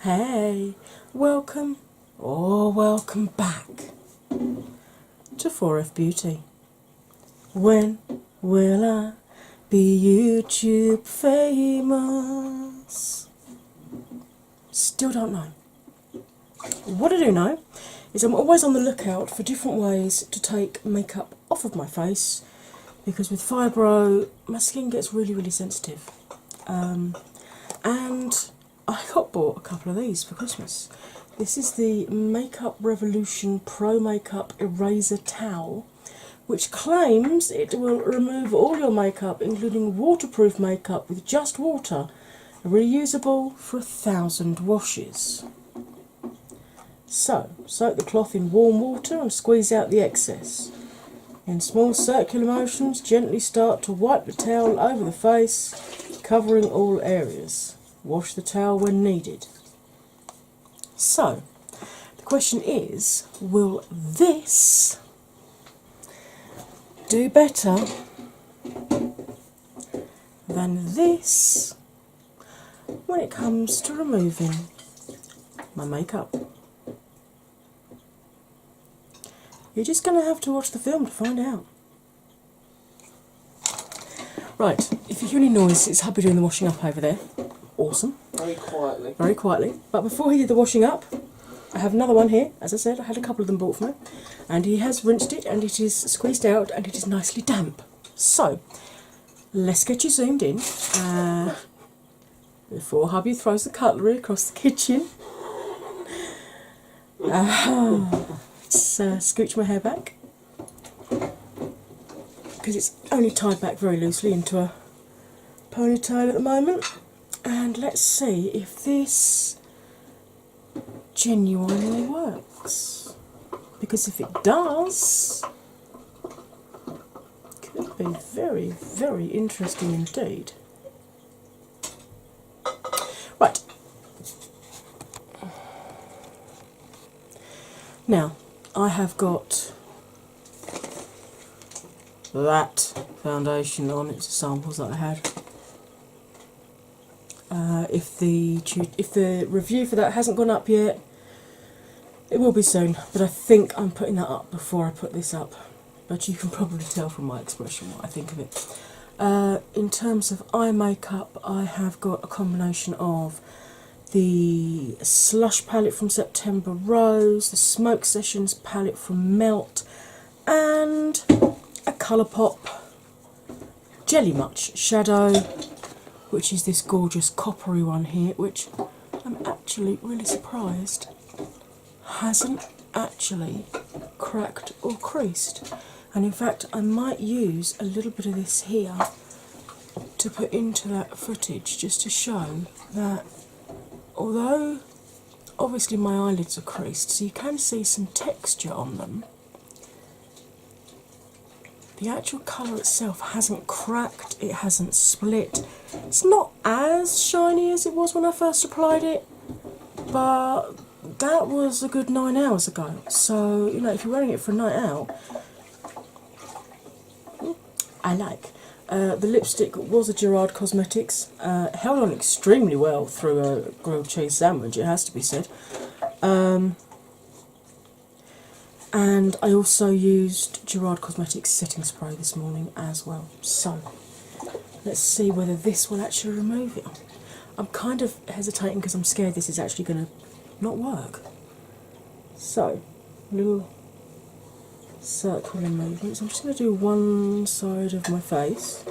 Hey, welcome or welcome back to 4F Beauty. When will I be YouTube famous? Still don't know. What I do know is I'm always on the lookout for different ways to take makeup off of my face, because with fibro my skin gets really sensitive. And I got bought a couple of these for Christmas. This is the Makeup Revolution Pro Makeup Eraser Towel, which claims it will remove all your makeup, including waterproof makeup, with just water, reusable for 1,000 washes. So, soak the cloth in warm water and squeeze out the excess. In small circular motions, gently start to wipe the towel over the face, covering all areas. Wash the towel when needed. So, the question is, will this do better than this when it comes to removing my makeup? You're just going to have to watch the film to find out. Right, if you hear any noise, it's hubby doing the washing up over there. Awesome. Very quietly. Very quietly. But before he did the washing up, I have another one here. As I said, I had a couple of them bought for me. And he has rinsed it and it is squeezed out and it is nicely damp. So, let's get you zoomed in. Before hubby throws the cutlery across the kitchen. Let's scooch my hair back, because it's only tied back very loosely into a ponytail at the moment. And let's see if this genuinely works, because if it does, it could be very interesting indeed. Right, now I have got that foundation on. It's the samples that I had. If the review for that hasn't gone up yet, it will be soon, but I think I'm putting that up before I put this up. But you can probably tell from my expression what I think of it. In terms of eye makeup, I have got a combination of the Slush palette from September Rose, the Smoke Sessions palette from Melt, and a Colourpop Jelly Much shadow, which is this gorgeous coppery one here, which I'm actually really surprised hasn't actually cracked or creased. And in fact, I might use a little bit of this here to put into that footage, just to show that although obviously my eyelids are creased, so you can see some texture on them, the actual colour itself hasn't cracked, it hasn't split. It's not as shiny as it was when I first applied it, but that was a good 9 hours ago. So, you know, if you're wearing it for a night out, I like. The lipstick was a Gerard Cosmetics. Held on extremely well through a grilled cheese sandwich, it has to be said. And I also used Gerard Cosmetics setting spray this morning as well. So, let's see whether this will actually remove it. I'm kind of hesitating because I'm scared this is actually going to not work. So, little circular movements. I'm just going to do one side of my face.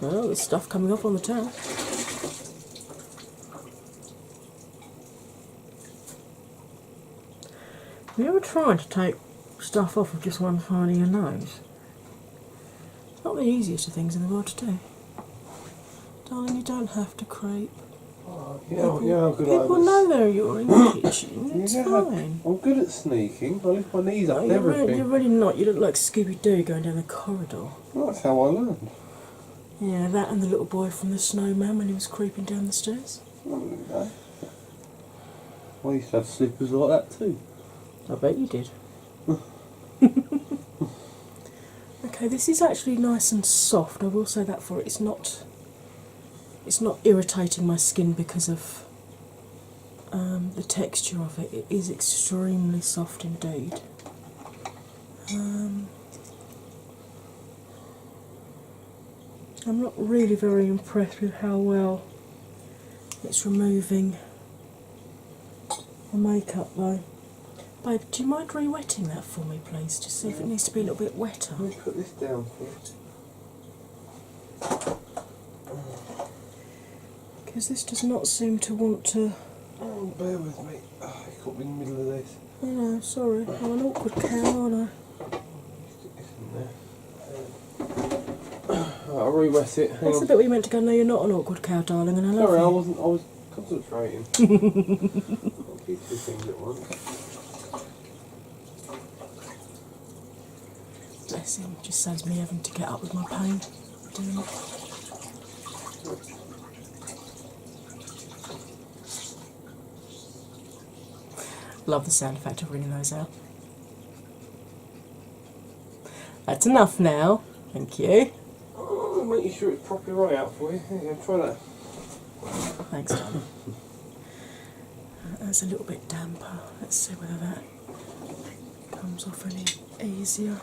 Oh, there's stuff coming off on the towel. Have you ever tried to take stuff off of just one side of your nose? It's not the easiest of things in the world to do. Darling, you don't have to creep. People know you're in the kitchen, it's fine. I'm good at sneaking, I lift my knees up and everything. You're really not, you look like Scooby-Doo going down the corridor. Well, that's how I learned. Yeah, that and the little boy from the snowman when he was creeping down the stairs. Okay. I used to have slippers like that too. I bet you did. Okay, this is actually nice and soft, I will say that for it. It's not irritating my skin because of the texture of it, it is extremely soft indeed. I'm not really very impressed with how well it's removing the makeup though. Babe, do you mind re-wetting that for me please? Just see if it needs to be a little bit wetter. Let me put this down first. Because this does not seem to want to... Oh, bear with me. Oh, you caught me in the middle of this. I know, sorry. I'm an awkward cow, aren't I? Stick this in there. I'll re-wet it. Hang That's on. the bit where you meant to go, no, you're not an awkward cow, darling, and I love Sorry, you. I was concentrating. I'll keep two things at once. Bless him, just saves me having to get up with my pain. Doing it. Love the sound effect of wringing those out. That's enough now. Thank you. Oh, making sure it's properly right out for you. Here you go, try that. Thanks, darling. That's a little bit damper. Let's see whether that comes off any easier.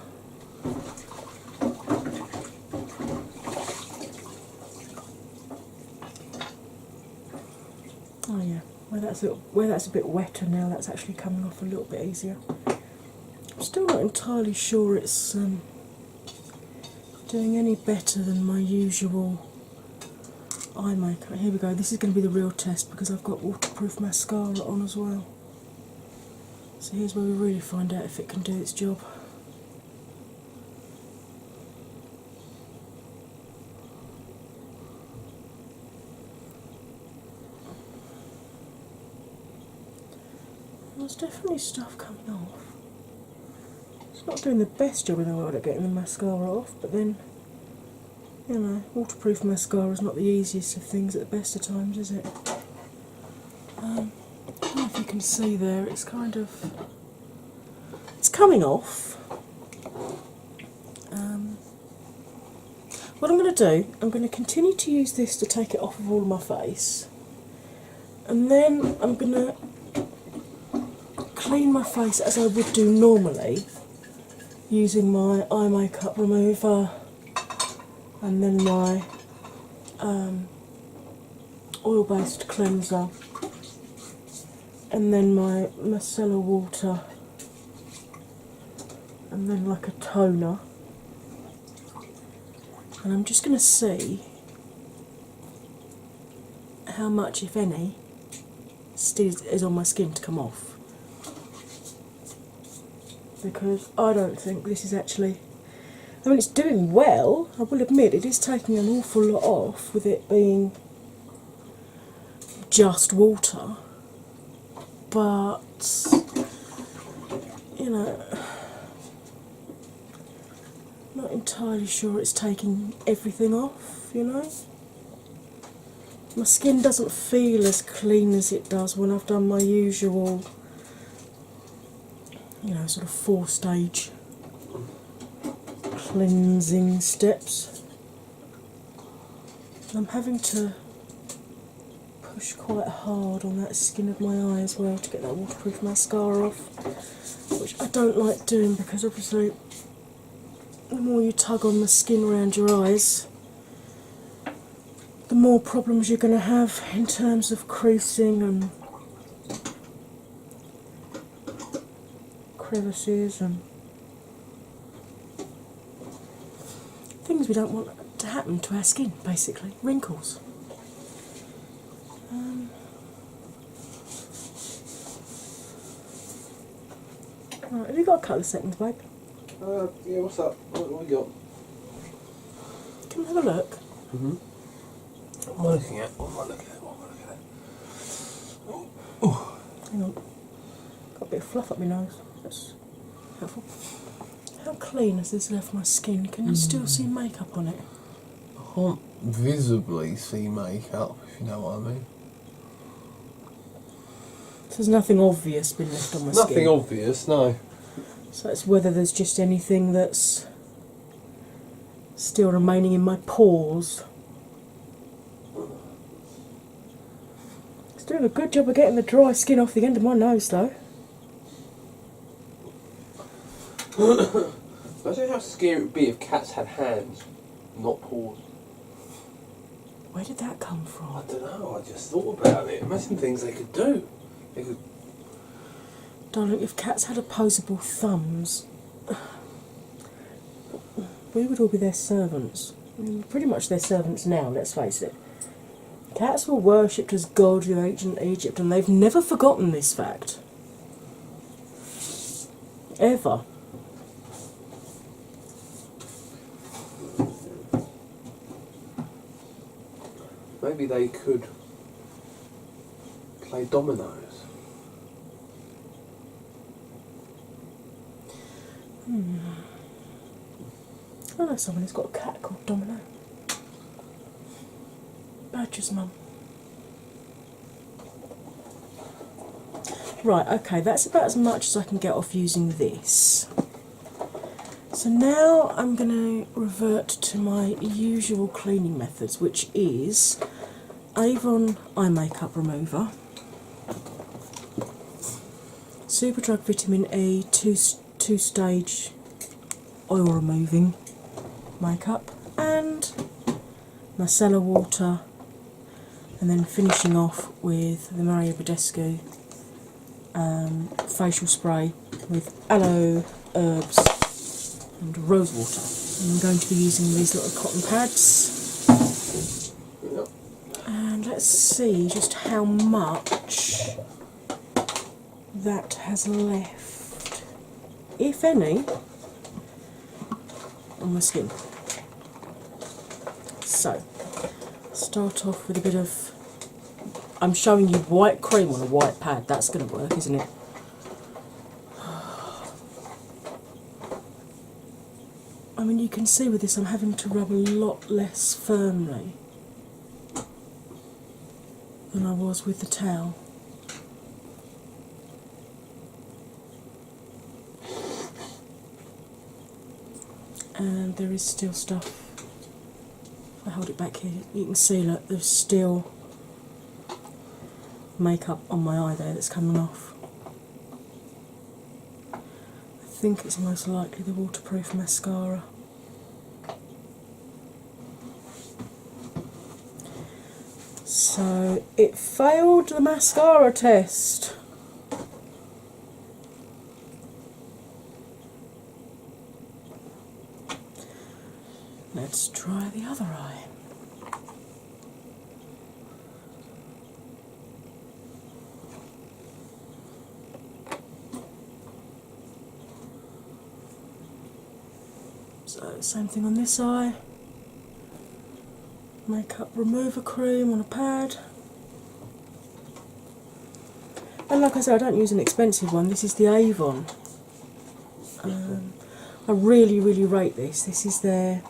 Oh yeah, where that's a bit wetter now, that's actually coming off a little bit easier. I'm still not entirely sure it's doing any better than my usual eye makeup. Here we go, this is going to be the real test because I've got waterproof mascara on as well. So here's where we really find out if it can do its job. There's definitely stuff coming off. It's not doing the best job in the world at getting the mascara off, but then, you know, waterproof mascara is not the easiest of things at the best of times, is it? I don't know if you can see there, it's kind of... it's coming off. What I'm going to do, I'm going to continue to use this to take it off of all of my face, and then I'm going to clean my face as I would do normally, using my eye makeup remover and then my oil-based cleanser and then my micellar water and then like a toner, and I'm just going to see how much, if any, still is on my skin to come off. Because I don't think this is actually... I mean, it's doing well, I will admit, it is taking an awful lot off with it being just water, but, you know, not entirely sure it's taking everything off, you know. My skin doesn't feel as clean as it does when I've done my usual, you know, sort of 4-stage cleansing steps. I'm having to push quite hard on that skin of my eye as well to get that waterproof mascara off, which I don't like doing because obviously the more you tug on the skin around your eyes, the more problems you're going to have in terms of creasing and crevices and things we don't want to happen to our skin, basically. Wrinkles. Right, have you got a couple of seconds, babe? Yeah, what's up? What have we got? Can we have a look? Mm-hmm. What am I looking at? What am I looking at? What am I looking at? Oh. Hang on. Got a bit of fluff up my nose. That's helpful. How clean has this left my skin? Can you still see makeup on it? I can't visibly see makeup, if you know what I mean. So there's nothing obvious been left on my skin? Nothing obvious, no. So it's whether there's just anything that's still remaining in my pores. It's doing a good job of getting the dry skin off the end of my nose, though. Imagine how scary it would be if cats had hands, not paws. Where did that come from? I don't know, I just thought about it. Imagine things they could do. They could... Darling, if cats had opposable thumbs, we would all be their servants. I mean, pretty much their servants now, let's face it. Cats were worshipped as gods in ancient Egypt, and they've never forgotten this fact. Ever. Maybe they could play dominoes. I know someone who's got a cat called Domino. Badger's mum. Right, okay, that's about as much as I can get off using this. So now I'm going to revert to my usual cleaning methods, which is Avon eye makeup remover, Superdrug Vitamin E two-stage oil removing makeup, and micellar water, and then finishing off with the Mario Badescu facial spray with aloe, herbs and rose water. And I'm going to be using these little cotton pads. And let's see just how much that has left, if any, on my skin. So, start off with a bit of... I'm showing you white cream on a white pad. That's going to work, isn't it? I mean, you can see with this I'm having to rub a lot less firmly than I was with the towel. And there is still stuff. If I hold it back here, you can see that there's still makeup on my eye there that's coming off. I think it's most likely the waterproof mascara. So it failed the mascara test. Let's try the other eye. So, same thing on this eye. Makeup remover cream on a pad. And like I said, I don't use an expensive one. This is the Avon. I really, really rate this. This is their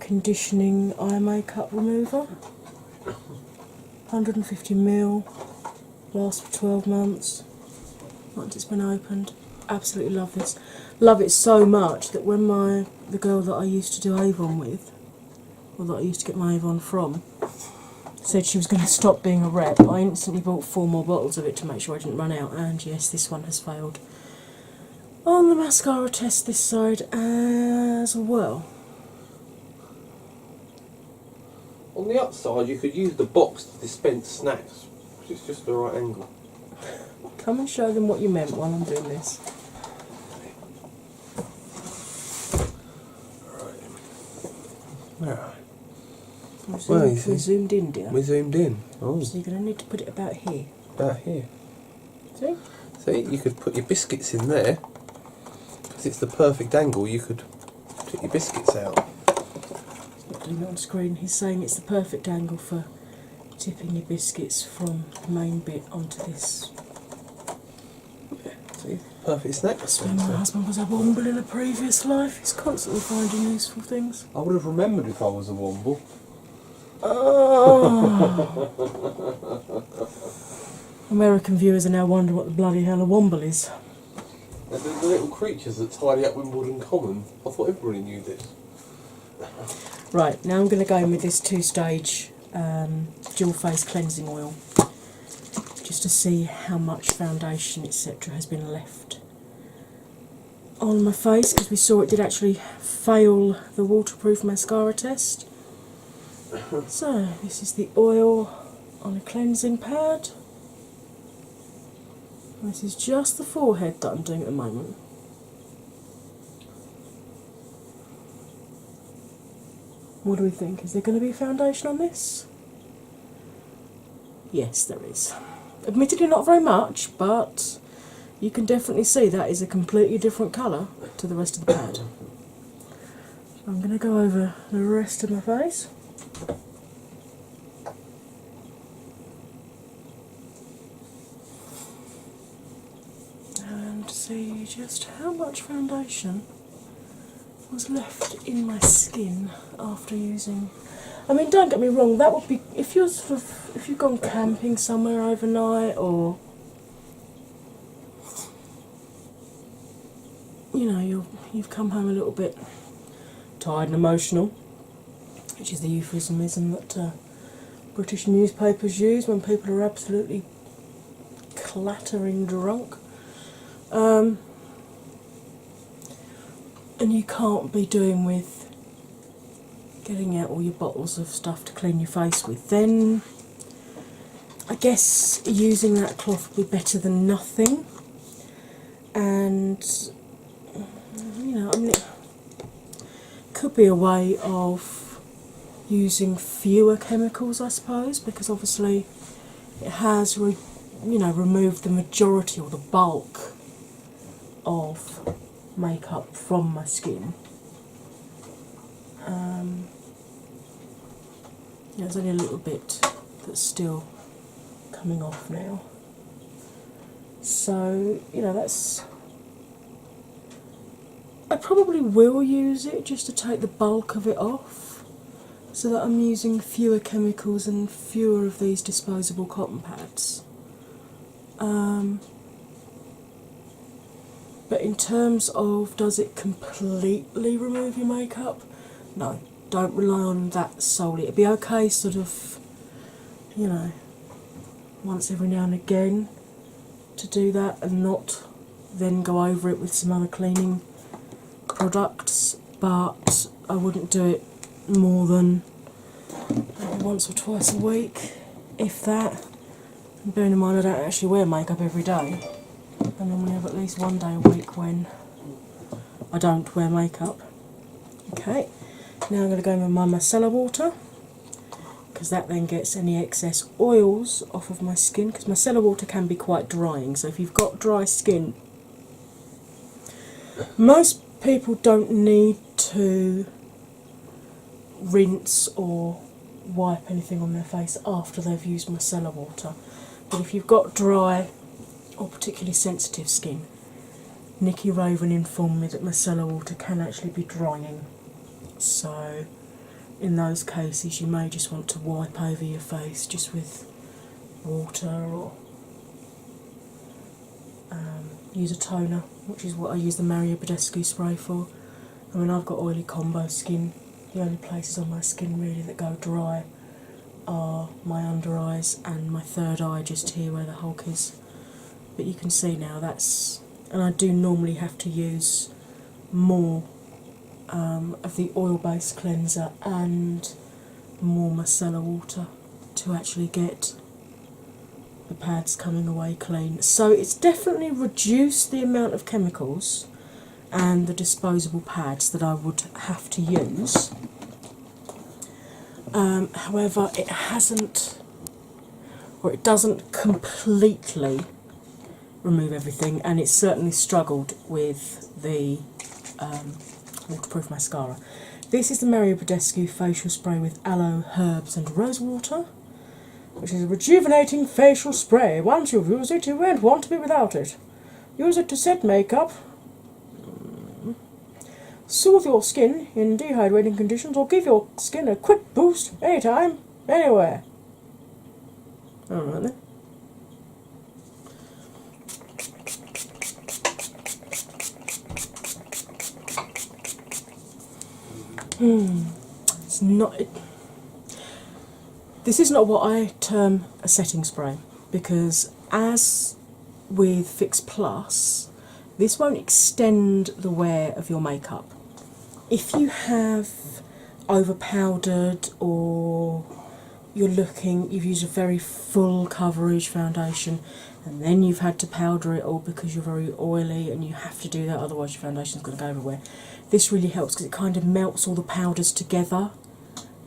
conditioning eye makeup remover. 150ml. Lasts for 12 months. Once it's been opened. Absolutely love this. Love it so much that when the girl that I used to do Avon with, or that I used to get my Avon from, said she was going to stop being a rep, I instantly bought 4 more bottles of it to make sure I didn't run out, and yes, this one has failed on the mascara test this side as well. On the upside, you could use the box to dispense snacks, which is just the right angle. Come and show them what you meant while I'm doing this. Right. We zoomed in, dear. We zoomed in. Oh. So you're going to need to put it about here. About here. See? See, you could put your biscuits in there. Because it's the perfect angle, you could put your biscuits out. Not doing it on screen. He's saying it's the perfect angle for tipping your biscuits from the main bit onto this. See? Perfect snack That's when my husband was a womble in a previous life. He's constantly finding useful things. I would have remembered if I was a womble. Oh. American viewers are now wondering what the bloody hell a womble is. They're the little creatures that tidy up Wimbledon Common. I thought everybody knew this. Right, now I'm going to go in with this 2-stage dual face cleansing oil. just to see how much foundation etc. has been left on my face, because we saw it did actually fail the waterproof mascara test. So this is the oil on a cleansing pad. This is just the forehead that I'm doing at the moment. What do we think? Is there going to be foundation on this? Yes, there is. Admittedly not very much, but you can definitely see that is a completely different colour to the rest of the pad. I'm going to go over the rest of my face. And see just how much foundation was left in my skin after using. I mean, don't get me wrong, that would be if you're if you've gone camping somewhere overnight, or you know you've come home a little bit tired and emotional, which is the euphemism that British newspapers use when people are absolutely clattering drunk. And you can't be doing with getting out all your bottles of stuff to clean your face with, then I guess using that cloth would be better than nothing. And you know, I mean, it could be a way of using fewer chemicals, I suppose, because obviously it has removed the majority or the bulk of makeup from my skin. There's only a little bit that's still coming off now. So, that's. I probably will use it just to take the bulk of it off, so that I'm using fewer chemicals and fewer of these disposable cotton pads. But in terms of does it completely remove your makeup? No, don't rely on that solely. It'd be okay, sort of, once every now and again to do that and not then go over it with some other cleaning products, but I wouldn't do it more than maybe once or twice a week, if that. And bearing in mind I don't actually wear makeup every day. I normally have at least one day a week when I don't wear makeup. Okay, now I'm going to go in with my micellar water, because that then gets any excess oils off of my skin, because micellar water can be quite drying. So if you've got dry skin, most people don't need to rinse or wipe anything on their face after they've used micellar water. But if you've got dry or particularly sensitive skin, Nikki Raven informed me that micellar water can actually be drying. So in those cases you may just want to wipe over your face just with water, or use a toner, which is what I use the Mario Badescu spray for. I mean, I've got oily combo skin. The only places on my skin really that go dry are my under eyes and my third eye just here where the Hulk is. But you can see now that's, and I do normally have to use more of the oil-based cleanser and more micellar water to actually get the pads coming away clean. So it's definitely reduced the amount of chemicals and the disposable pads that I would have to use. However, it hasn't, or it doesn't completely remove everything, and it's certainly struggled with the waterproof mascara. This is the Mario Badescu facial spray with aloe, herbs and rose water, which is a rejuvenating facial spray. Once you've used it, you won't want to be without it. Use it to set makeup, soothe your skin in dehydrating conditions, or give your skin a quick boost anytime, anywhere. Alright then. It's not. This is not what I term a setting spray, because as with Fix Plus, this won't extend the wear of your makeup. If you have over powdered, or you've used a very full coverage foundation and then you've had to powder it all because you're very oily and you have to do that, otherwise your foundation's going to go everywhere. This really helps because it kind of melts all the powders together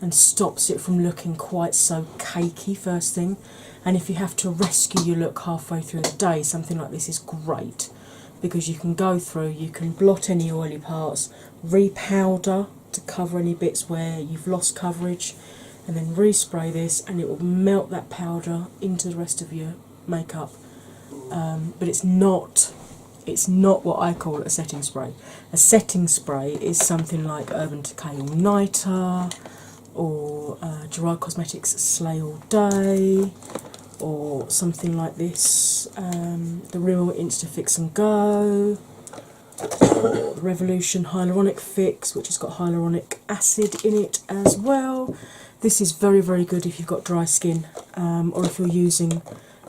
and stops it from looking quite so cakey first thing. And if you have to rescue your look halfway through the day, something like this is great because you can go through, you can blot any oily parts, repowder to cover any bits where you've lost coverage, and then respray this and it will melt that powder into the rest of your makeup. But it's not what I call a setting spray. A setting spray is something like Urban Decay All Nighter, or Gerard Cosmetics Slay All Day, or something like this, the Rimmel Insta Fix and Go, or the Revolution Hyaluronic Fix, which has got hyaluronic acid in it as well. This is very, very good if you've got dry skin, or if you're using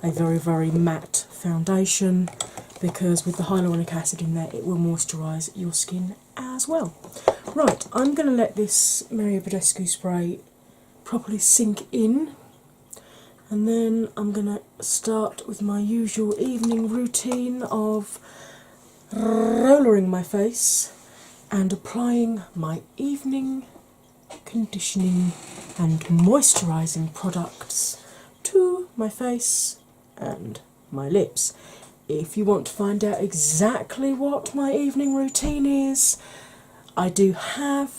a very, very matte foundation, because with the hyaluronic acid in there, it will moisturise your skin as well. Right, I'm going to let this Mario Badescu spray properly sink in, and then I'm going to start with my usual evening routine of rollering my face and applying my evening conditioning and moisturising products to my face and my lips. If you want to find out exactly what my evening routine is, I do have,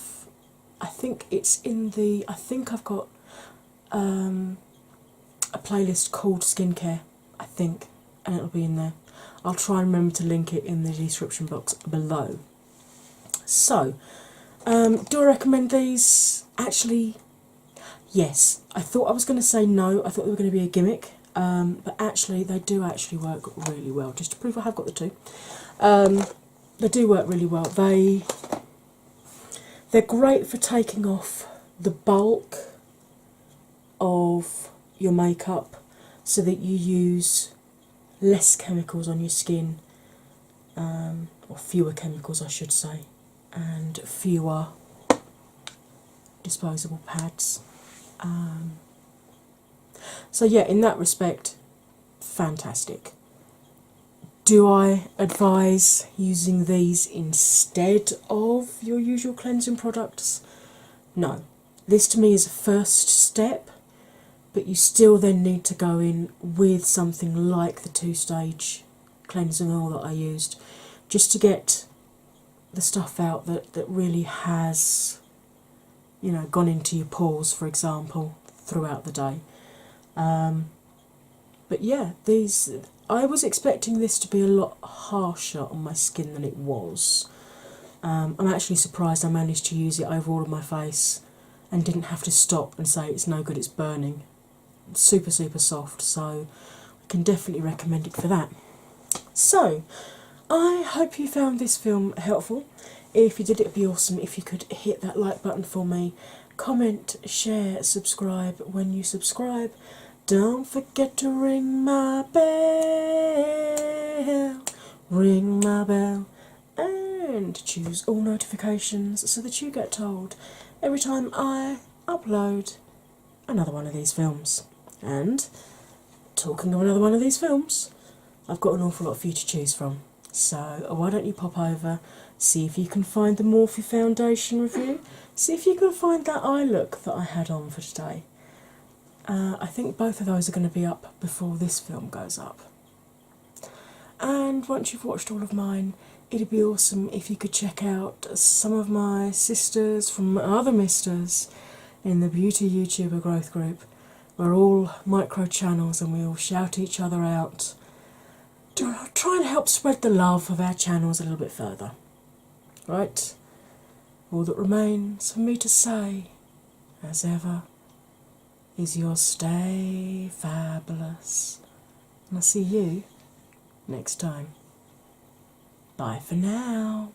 I think I've got a playlist called Skincare, I think, and it'll be in there. I'll try and remember to link it in the description box below. So, do I recommend these? Actually, yes. I thought I was going to say no, I thought they were going to be a gimmick, but actually they do actually work really well, just to prove I have got the two. They do work really well. They're great for taking off the bulk of your makeup so that you use less chemicals on your skin, or fewer chemicals I should say, and fewer disposable pads. So yeah, in that respect, fantastic. Do I advise using these instead of your usual cleansing products? No. This to me is a first step, but you still then need to go in with something like the 2-stage cleansing oil that I used, just to get the stuff out that really has, gone into your pores, for example, throughout the day. But yeah, I was expecting this to be a lot harsher on my skin than it was. I'm actually surprised I managed to use it over all of my face and didn't have to stop and say it's no good, it's burning. It's super, super soft, so I can definitely recommend it for that. So, I hope you found this film helpful. If you did, it would be awesome if you could hit that like button for me, comment, share, subscribe when you subscribe. Don't forget to ring my bell, and choose all notifications so that you get told every time I upload another one of these films. And talking of another one of these films, I've got an awful lot for you to choose from. So why don't you pop over, see if you can find the Morphe foundation review, see if you can find that eye look that I had on for today. I think both of those are going to be up before this film goes up. And once you've watched all of mine, it'd be awesome if you could check out some of my sisters from other misters in the Beauty YouTuber growth group. We're all micro channels and we all shout each other out to try and help spread the love of our channels a little bit further. Right? All that remains for me to say, as ever, is your stay fabulous. And I'll see you next time. Bye for now.